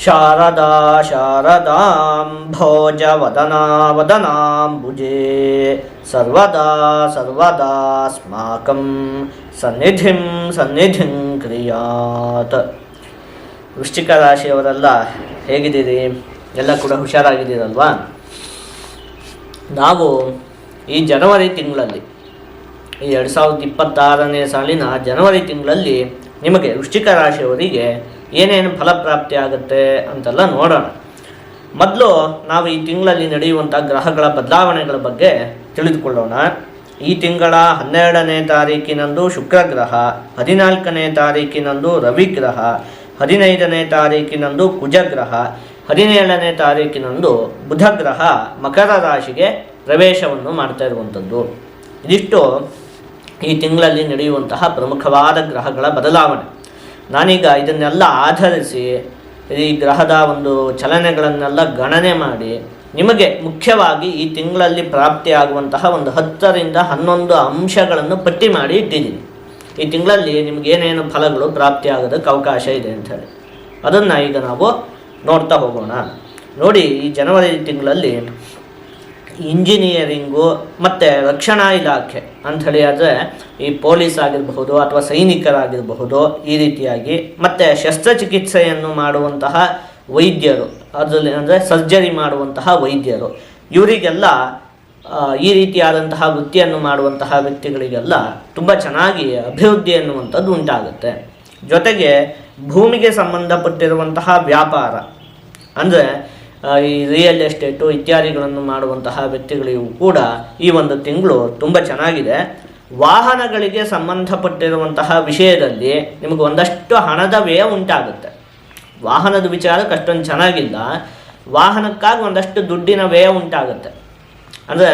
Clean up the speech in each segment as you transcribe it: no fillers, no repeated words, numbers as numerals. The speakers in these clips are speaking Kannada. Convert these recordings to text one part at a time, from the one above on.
ಶಾರದಾ ಶಾರದಾಂ ಭೋಜವದನಾ ವದನಾಂಬುಜೇ ಸರ್ವದಾ ಸರ್ವದಾಸ್ಮಾಕಂ ಸನ್ನಿಧಿಂ ಸನ್ನಿಧಿಂ ಕ್ರಿಯಾತ್. ವೃಶ್ಚಿಕ ರಾಶಿಯವರೆಲ್ಲ ಹೇಗಿದ್ದೀರಿ? ಎಲ್ಲ ಕೂಡ ಹುಷಾರಾಗಿದ್ದೀರಲ್ವಾ? ನಾವು ಈ ಜನವರಿ ತಿಂಗಳಲ್ಲಿ, ಈ 2026ನೇ ಸಾಲಿನ ಜನವರಿ ತಿಂಗಳಲ್ಲಿ ನಿಮಗೆ ವೃಶ್ಚಿಕ ರಾಶಿಯವರಿಗೆ ಏನೇನು ಫಲಪ್ರಾಪ್ತಿ ಆಗುತ್ತೆ ಅಂತೆಲ್ಲ ನೋಡೋಣ. ಮೊದಲು ನಾವು ಈ ತಿಂಗಳಲ್ಲಿ ನಡೆಯುವಂಥ ಗ್ರಹಗಳ ಬದಲಾವಣೆಗಳ ಬಗ್ಗೆ ತಿಳಿದುಕೊಳ್ಳೋಣ. ಈ ತಿಂಗಳ 12ನೇ ತಾರೀಕಿನಂದು ಶುಕ್ರ ಗ್ರಹ, 14ನೇ ತಾರೀಕಿನಂದು ರವಿ ಗ್ರಹ, 15ನೇ ತಾರೀಕಿನಂದು ಕುಜ ಗ್ರಹ, 17ನೇ ತಾರೀಕಿನಂದು ಬುಧ ಗ್ರಹ ಮಕರ ರಾಶಿಗೆ ಪ್ರವೇಶವನ್ನು ಮಾಡ್ತಾ ಇರುವಂಥದ್ದು. ಇದಿಷ್ಟು ಈ ತಿಂಗಳಲ್ಲಿ ನಡೆಯುವಂತಹ ಪ್ರಮುಖವಾದ ಗ್ರಹಗಳ ಬದಲಾವಣೆ. ನಾನೀಗ ಇದನ್ನೆಲ್ಲ ಆಧರಿಸಿ ಈ ಗ್ರಹದ ಒಂದು ಚಲನೆಗಳನ್ನೆಲ್ಲ ಗಣನೆ ಮಾಡಿ ನಿಮಗೆ ಮುಖ್ಯವಾಗಿ ಈ ತಿಂಗಳಲ್ಲಿ ಪ್ರಾಪ್ತಿಯಾಗುವಂತಹ ಒಂದು 10ರಿಂದ 11 ಅಂಶಗಳನ್ನು ಪಟ್ಟಿ ಮಾಡಿ ಇಟ್ಟಿದ್ದೀನಿ. ಈ ತಿಂಗಳಲ್ಲಿ ನಿಮಗೇನೇನು ಫಲಗಳು ಪ್ರಾಪ್ತಿಯಾಗೋದಕ್ಕೆ ಅವಕಾಶ ಇದೆ ಅಂಥೇಳಿ ಅದನ್ನು ಈಗ ನಾವು ನೋಡ್ತಾ ಹೋಗೋಣ. ನೋಡಿ, ಈ ಜನವರಿ ತಿಂಗಳಲ್ಲಿ ಇಂಜಿನಿಯರಿಂಗು ಮತ್ತು ರಕ್ಷಣಾ ಇಲಾಖೆ ಅಂಥೇಳಿ, ಆದರೆ ಈ ಪೊಲೀಸ್ ಆಗಿರಬಹುದು ಅಥವಾ ಸೈನಿಕರಾಗಿರಬಹುದು, ಈ ರೀತಿಯಾಗಿ ಮತ್ತು ಶಸ್ತ್ರಚಿಕಿತ್ಸೆಯನ್ನು ಮಾಡುವಂತಹ ವೈದ್ಯರು, ಅದರಲ್ಲಿ ಅಂದರೆ ಸರ್ಜರಿ ಮಾಡುವಂತಹ ವೈದ್ಯರು, ಇವರಿಗೆಲ್ಲ ಈ ರೀತಿಯಾದಂತಹ ವೃತ್ತಿಯನ್ನು ಮಾಡುವಂತಹ ವ್ಯಕ್ತಿಗಳಿಗೆಲ್ಲ ತುಂಬ ಚೆನ್ನಾಗಿ ಅಭಿವೃದ್ಧಿ ಎನ್ನುವಂಥದ್ದು ಉಂಟಾಗುತ್ತೆ. ಜೊತೆಗೆ ಭೂಮಿಗೆ ಸಂಬಂಧಪಟ್ಟಿರುವಂತಹ ವ್ಯಾಪಾರ, ಅಂದರೆ ಈ ರಿಯಲ್ ಎಸ್ಟೇಟು ಇತ್ಯಾದಿಗಳನ್ನು ಮಾಡುವಂತಹ ವ್ಯಕ್ತಿಗಳಿಗೂ ಕೂಡ ಈ ಒಂದು ತಿಂಗಳು ತುಂಬ ಚೆನ್ನಾಗಿದೆ. ವಾಹನಗಳಿಗೆ ಸಂಬಂಧಪಟ್ಟಿರುವಂತಹ ವಿಷಯದಲ್ಲಿ ನಿಮಗೆ ಒಂದಷ್ಟು ಹಣದ ವ್ಯಯ ಉಂಟಾಗುತ್ತೆ. ವಾಹನದ ವಿಚಾರಕ್ಕೆ ಅಷ್ಟೊಂದು ಚೆನ್ನಾಗಿಲ್ಲ, ವಾಹನಕ್ಕಾಗಿ ಒಂದಷ್ಟು ದುಡ್ಡಿನ ವ್ಯಯ ಉಂಟಾಗುತ್ತೆ. ಅಂದರೆ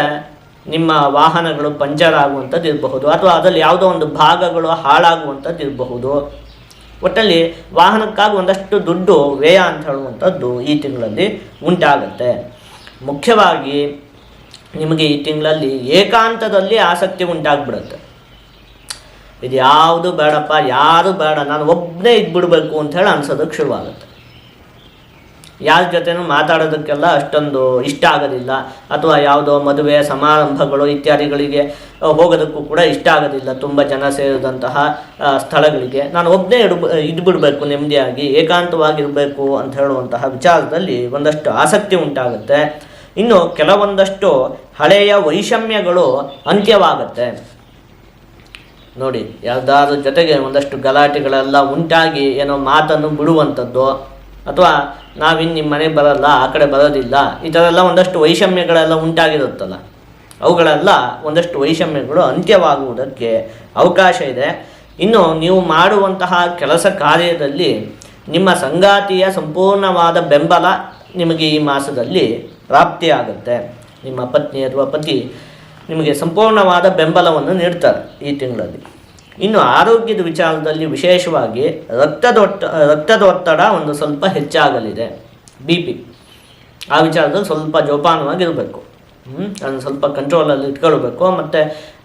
ನಿಮ್ಮ ವಾಹನಗಳು ಪಂಚರ್ ಆಗುವಂಥದ್ದು ಇರಬಹುದು, ಅಥವಾ ಅದರಲ್ಲಿ ಯಾವುದೋ ಒಂದು ಭಾಗಗಳು ಹಾಳಾಗುವಂಥದ್ದು ಇರಬಹುದು. ಒಟ್ಟಲ್ಲಿ ವಾಹನಕ್ಕಾಗಿ ಒಂದಷ್ಟು ದುಡ್ಡು ವ್ಯಯ ಅಂತ ಹೇಳುವಂಥದ್ದು ಈ ತಿಂಗಳಲ್ಲಿ ಉಂಟಾಗುತ್ತೆ. ಮುಖ್ಯವಾಗಿ ನಿಮಗೆ ಈ ತಿಂಗಳಲ್ಲಿ ಏಕಾಂತದಲ್ಲಿ ಆಸಕ್ತಿ ಉಂಟಾಗ್ಬಿಡುತ್ತೆ. ಇದು ಯಾವುದು ಬೇಡಪ್ಪ, ಯಾರು ಬೇಡ, ನಾನು ಒಬ್ಬನೇ ಇದ್ಬಿಡ್ಬೇಕು ಅಂಥೇಳಿ ಅನ್ಸೋದಕ್ಕೆ ಶುರುವಾಗುತ್ತೆ. ಯಾರ ಜೊತೆನೂ ಮಾತಾಡೋದಕ್ಕೆಲ್ಲ ಅಷ್ಟೊಂದು ಇಷ್ಟ ಆಗೋದಿಲ್ಲ, ಅಥವಾ ಯಾವುದೋ ಮದುವೆ ಸಮಾರಂಭಗಳು ಇತ್ಯಾದಿಗಳಿಗೆ ಹೋಗೋದಕ್ಕೂ ಕೂಡ ಇಷ್ಟ ಆಗೋದಿಲ್ಲ. ತುಂಬ ಜನ ಸೇರಿದಂತಹ ಸ್ಥಳಗಳಿಗೆ ನಾನು ಒಬ್ಬನೇ ಇದ್ಬಿಡಬೇಕು, ನೆಮ್ಮದಿಯಾಗಿ ಏಕಾಂತವಾಗಿರಬೇಕು ಅಂತ ಹೇಳುವಂತಹ ವಿಚಾರದಲ್ಲಿ ಒಂದಷ್ಟು ಆಸಕ್ತಿ ಉಂಟಾಗುತ್ತೆ. ಇನ್ನು ಕೆಲವೊಂದಷ್ಟು ಹಳೆಯ ವೈಷಮ್ಯಗಳು ಅಂತ್ಯವಾಗುತ್ತೆ. ನೋಡಿ, ಯಾವುದಾದ್ರ ಜೊತೆಗೆ ಒಂದಷ್ಟು ಗಲಾಟೆಗಳೆಲ್ಲ ಉಂಟಾಗಿ ಏನೋ ಮಾತನ್ನು ಬಿಡುವಂಥದ್ದು, ಅಥವಾ ನಾವಿನ್ನು ನಿಮ್ಮ ಮನೆಗೆ ಬರೋಲ್ಲ, ಆ ಕಡೆ ಬರೋದಿಲ್ಲ, ಈ ಥರ ಎಲ್ಲ ಒಂದಷ್ಟು ವೈಷಮ್ಯಗಳೆಲ್ಲ ಉಂಟಾಗಿರುತ್ತಲ್ಲ, ಅವುಗಳೆಲ್ಲ ಒಂದಷ್ಟು ವೈಷಮ್ಯಗಳು ಅಂತ್ಯವಾಗುವುದಕ್ಕೆ ಅವಕಾಶ ಇದೆ. ಇನ್ನು ನೀವು ಮಾಡುವಂತಹ ಕೆಲಸ ಕಾರ್ಯದಲ್ಲಿ ನಿಮ್ಮ ಸಂಗಾತಿಯ ಸಂಪೂರ್ಣವಾದ ಬೆಂಬಲ ನಿಮಗೆ ಈ ಮಾಸದಲ್ಲಿ ಪ್ರಾಪ್ತಿಯಾಗುತ್ತೆ. ನಿಮ್ಮ ಪತ್ನಿ ಅಥವಾ ಪತಿ ನಿಮಗೆ ಸಂಪೂರ್ಣವಾದ ಬೆಂಬಲವನ್ನು ನೀಡ್ತಾರೆ ಈ ತಿಂಗಳಲ್ಲಿ. ಇನ್ನು ಆರೋಗ್ಯದ ವಿಚಾರದಲ್ಲಿ ವಿಶೇಷವಾಗಿ ರಕ್ತದೊತ್ತಡ ಒಂದು ಸ್ವಲ್ಪ ಹೆಚ್ಚಾಗಲಿದೆ. BP ಆ ವಿಚಾರದಲ್ಲಿ ಸ್ವಲ್ಪ ಜೋಪಾನವಾಗಿರಬೇಕು. ಅದನ್ನು ಸ್ವಲ್ಪ ಕಂಟ್ರೋಲಲ್ಲಿ ಇಟ್ಕೊಳ್ಬೇಕು. ಮತ್ತು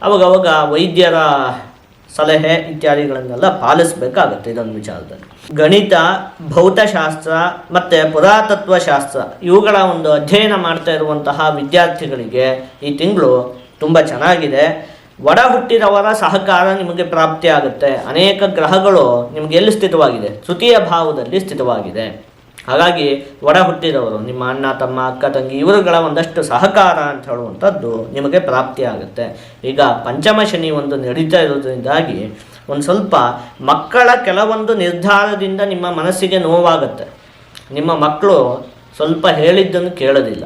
ಅವಾಗವಾಗ ವೈದ್ಯರ ಸಲಹೆ ಇತ್ಯಾದಿಗಳನ್ನೆಲ್ಲ ಪಾಲಿಸಬೇಕಾಗತ್ತೆ ಇದೊಂದು ವಿಚಾರದಲ್ಲಿ. ಗಣಿತ, ಭೌತಶಾಸ್ತ್ರ ಮತ್ತು ಪುರಾತತ್ವಶಾಸ್ತ್ರ ಇವುಗಳ ಒಂದು ಅಧ್ಯಯನ ಮಾಡ್ತಾ ಇರುವಂತಹ ವಿದ್ಯಾರ್ಥಿಗಳಿಗೆ ಈ ತಿಂಗಳು ತುಂಬ ಚೆನ್ನಾಗಿದೆ. ಒಡ ಹುಟ್ಟಿದವರ ಸಹಕಾರ ನಿಮಗೆ ಪ್ರಾಪ್ತಿಯಾಗುತ್ತೆ. ಅನೇಕ ಗ್ರಹಗಳು ನಿಮಗೆ ಎಲ್ಲಿ ಸ್ಥಿತವಾಗಿದೆ? ತೃತೀಯ ಭಾವದಲ್ಲಿ ಸ್ಥಿತವಾಗಿದೆ. ಹಾಗಾಗಿ ಒಡ ಹುಟ್ಟಿದವರು, ನಿಮ್ಮ ಅಣ್ಣ ತಮ್ಮ ಅಕ್ಕ ತಂಗಿ, ಇವರುಗಳ ಒಂದಷ್ಟು ಸಹಕಾರ ಅಂತ ಹೇಳುವಂಥದ್ದು ನಿಮಗೆ ಪ್ರಾಪ್ತಿಯಾಗುತ್ತೆ. ಈಗ ಪಂಚಮ ಶನಿ ಒಂದು ನಡೀತಾ ಇರೋದ್ರಿಂದಾಗಿ ಒಂದು ಸ್ವಲ್ಪ ಮಕ್ಕಳ ಕೆಲವೊಂದು ನಿರ್ಧಾರದಿಂದ ನಿಮ್ಮ ಮನಸ್ಸಿಗೆ ನೋವಾಗುತ್ತೆ. ನಿಮ್ಮ ಮಕ್ಕಳು ಸ್ವಲ್ಪ ಹೇಳಿದ್ದನ್ನು ಕೇಳೋದಿಲ್ಲ,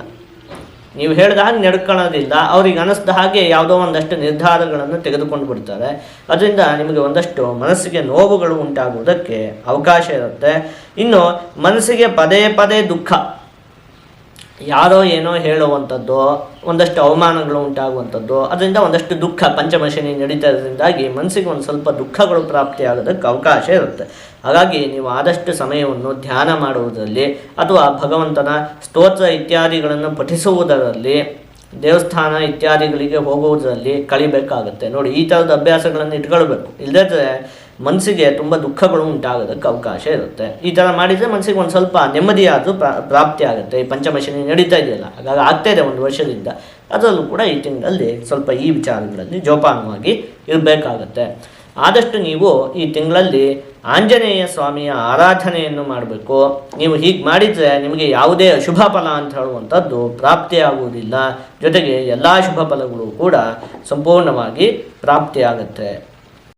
ನೀವು ಹೇಳಿದ ಹಾಗೆ ನಡ್ಕೊಳ್ಳೋದಿಲ್ಲ, ಅವ್ರಿಗೆ ಅನ್ನಿಸ್ದ ಹಾಗೆ ಯಾವುದೋ ಒಂದಷ್ಟು ನಿರ್ಧಾರಗಳನ್ನು ತೆಗೆದುಕೊಂಡು ಬಿಡ್ತಾರೆ. ಅದರಿಂದ ನಿಮಗೆ ಒಂದಷ್ಟು ಮನಸ್ಸಿಗೆ ನೋವುಗಳು ಉಂಟಾಗುವುದಕ್ಕೆ ಅವಕಾಶ ಇರುತ್ತೆ. ಇನ್ನು ಮನಸ್ಸಿಗೆ ಪದೇ ಪದೇ ದುಃಖ, ಯಾರೋ ಏನೋ ಹೇಳುವಂಥದ್ದು, ಒಂದಷ್ಟು ಅವಮಾನಗಳು ಉಂಟಾಗುವಂಥದ್ದು, ಅದರಿಂದ ಒಂದಷ್ಟು ದುಃಖ, ಪಂಚಮಶನಿ ನಡೀತಾ ಇರೋದ್ರಿಂದಾಗಿ ಮನಸ್ಸಿಗೆ ಒಂದು ಸ್ವಲ್ಪ ದುಃಖಗಳು ಪ್ರಾಪ್ತಿಯಾಗೋದಕ್ಕೆ ಅವಕಾಶ ಇರುತ್ತೆ. ಹಾಗಾಗಿ ನೀವು ಆದಷ್ಟು ಸಮಯವನ್ನು ಧ್ಯಾನ ಮಾಡುವುದರಲ್ಲಿ ಅಥವಾ ಭಗವಂತನ ಸ್ತೋತ್ರ ಇತ್ಯಾದಿಗಳನ್ನು ಪಠಿಸುವುದರಲ್ಲಿ, ದೇವಸ್ಥಾನ ಇತ್ಯಾದಿಗಳಿಗೆ ಹೋಗುವುದರಲ್ಲಿ ಕಳಿಬೇಕಾಗುತ್ತೆ. ನೋಡಿ, ಈ ಥರದ ಅಭ್ಯಾಸಗಳನ್ನು ಇಟ್ಕೊಳ್ಬೇಕು. ಇಲ್ಲದೇ ಮನಸ್ಸಿಗೆ ತುಂಬ ದುಃಖಗಳು ಉಂಟಾಗೋದಕ್ಕೆ ಅವಕಾಶ ಇರುತ್ತೆ. ಈ ಥರ ಮಾಡಿದರೆ ಮನಸ್ಸಿಗೆ ಒಂದು ಸ್ವಲ್ಪ ನೆಮ್ಮದಿಯಾದರೂ ಪ್ರಾಪ್ತಿ ಆಗುತ್ತೆ. ಈ ಪಂಚಮಶನಿ ನಡೀತಾ ಇದೆಯಲ್ಲ, ಹಾಗಾಗಿ ಆಗ್ತಾ ಇದೆ 1 ವರ್ಷದಿಂದ. ಅದರಲ್ಲೂ ಕೂಡ ಈ ತಿಂಗಳಲ್ಲಿ ಸ್ವಲ್ಪ ಈ ವಿಚಾರಗಳಲ್ಲಿ ಜೋಪಾನವಾಗಿ ಇರಬೇಕಾಗತ್ತೆ. ಆದಷ್ಟು ನೀವು ಈ ತಿಂಗಳಲ್ಲಿ ಆಂಜನೇಯ ಸ್ವಾಮಿಯ ಆರಾಧನೆಯನ್ನು ಮಾಡಬೇಕು. ನೀವು ಹೀಗೆ ಮಾಡಿದರೆ ನಿಮಗೆ ಯಾವುದೇ ಅಶುಭ ಫಲ ಅಂತ ಹೇಳುವಂಥದ್ದು ಪ್ರಾಪ್ತಿಯಾಗುವುದಿಲ್ಲ. ಜೊತೆಗೆ ಎಲ್ಲ ಶುಭ ಫಲಗಳು ಕೂಡ ಸಂಪೂರ್ಣವಾಗಿ ಪ್ರಾಪ್ತಿಯಾಗುತ್ತೆ.